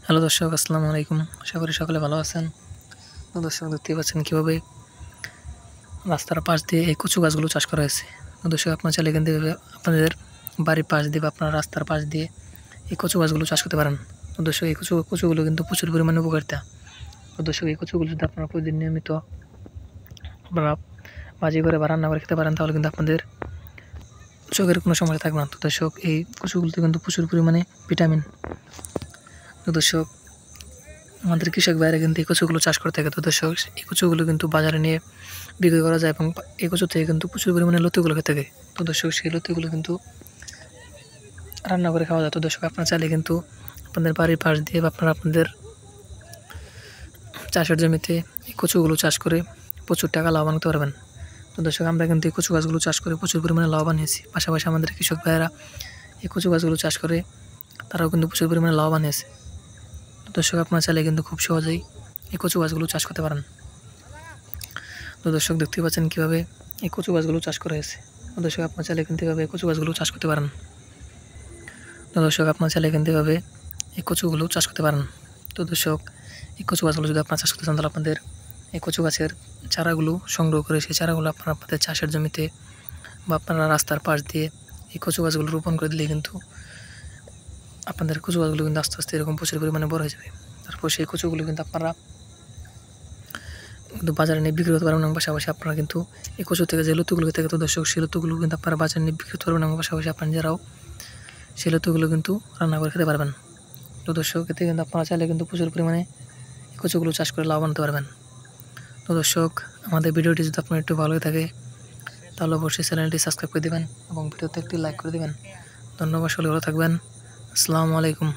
Hello দর্শক, আসসালামু আলাইকুম। আশা করি সকলে ভালো আছেন। তো দর্শক, দেখতেই পাচ্ছেন কীভাবে রাস্তার পাশ দিয়ে এই কচু গাছগুলো চাষ করা হয়েছে। তো দর্শক, আপনারা চাইলে এখান থেকে আপনাদের বাড়ির পাশ দিয়ে বা আপনার রাস্তার পাশ দিয়ে এই কচু গাছগুলো চাষ করতে পারেন। তো দর্শক, এই কচুগুলো কিন্তু প্রচুর পরিমাণে উপকারিতা। তো দর্শক, এই কচুগুলো যদি আপনারা প্রতিদিন নিয়মিত আপনারা ভাজি করে বা রান্না করে খেতে পারেন, তাহলে কিন্তু আপনাদের চোখের কোনো সমস্যা থাকবে না। তো দর্শক, এই কচুগুলোতে কিন্তু প্রচুর পরিমাণে ভিটামিন। তো দর্শক, আমাদের কৃষক ভাইরা কিন্তু এই কচুগুলো চাষ করে থাকে। তো দর্শক, এই কচুগুলো কিন্তু বাজারে নিয়ে বিক্রি করা যায় এবং এই কচু থেকে কিন্তু প্রচুর পরিমাণে লতিগুলো খেতে থাকে। তো দর্শক, সেই লতিগুলো কিন্তু রান্না করে খাওয়া যায়। তো দর্শক, আপনারা চাইলে কিন্তু আপনাদের বাড়ির পাশ দিয়ে বা আপনাদের চাষের জমিতে এই কচুগুলো চাষ করে প্রচুর টাকা লাভবান হতে পারবেন। তো দর্শক, আমরা কিন্তু এই কচু গাছগুলো চাষ করে প্রচুর পরিমাণে লাভবান হয়েছি। পাশাপাশি আমাদের কৃষক ভাইয়েরা এই কচু গাছগুলো চাষ করে তারাও কিন্তু প্রচুর পরিমাণে লাভবান হয়েছে। দর্শক, আপনারা চাইলে কিন্তু খুব সহজেই এই কচু গাছগুলো চাষ করতে পারেন। তো দর্শক, দেখতে পাচ্ছেন কীভাবে এই কচু গাছগুলো চাষ করা হয়েছে। তো দর্শক, আপনারা চাইলে কিন্তু এভাবে কচু গাছগুলো চাষ করতে পারেন। তো দর্শক, আপনারা চাইলে কিন্তু এভাবে এই কচুগুলো চাষ করতে পারেন। তো দর্শক, এই কচু গাছগুলো যদি আপনারা চাষ করতে চান, তাহলে আপনাদের এই কচু গাছের চারাগুলো সংগ্রহ করে সেই চারাগুলো আপনারা আপনাদের চাষের জমিতে বা আপনারা রাস্তার পাশ দিয়ে এই কচু গাছগুলো রোপণ করে দিলে কিন্তু আপনাদের কচু গাছগুলো কিন্তু আস্তে আস্তে এরকম প্রচুর পরিমাণে বড় হয়ে যাবে। তারপর সেই কচুগুলো কিন্তু আপনারা কিন্তু বাজারে নিয়ে বিক্রি করতে পারবেন এবং পাশাপাশি আপনারা কিন্তু এই কচু থেকে যে লতিগুলো থেকে, তো দর্শক, সেই লতিগুলো কিন্তু আপনারা বাজারে নিয়ে বিক্রি করতে পারবেন এবং পাশাপাশি আপনারা নিজেরাও সেই লতিগুলো কিন্তু রান্না করে খেতে পারবেন। তো দর্শক, এতে কিন্তু আপনারা চাইলে কিন্তু প্রচুর পরিমাণে এই কচুগুলো চাষ করে লাভবান হতে পারবেন। তো দর্শক, আমাদের ভিডিওটি যদি আপনার একটু ভালো থাকে, তাহলে অবশ্যই চ্যানেলটি সাবস্ক্রাইব করে দেবেন এবং ভিডিওতে একটি লাইক করে দেবেন। ধন্যবাদ, সকলে ভালো থাকবেন। আসসালামু আলাইকুম।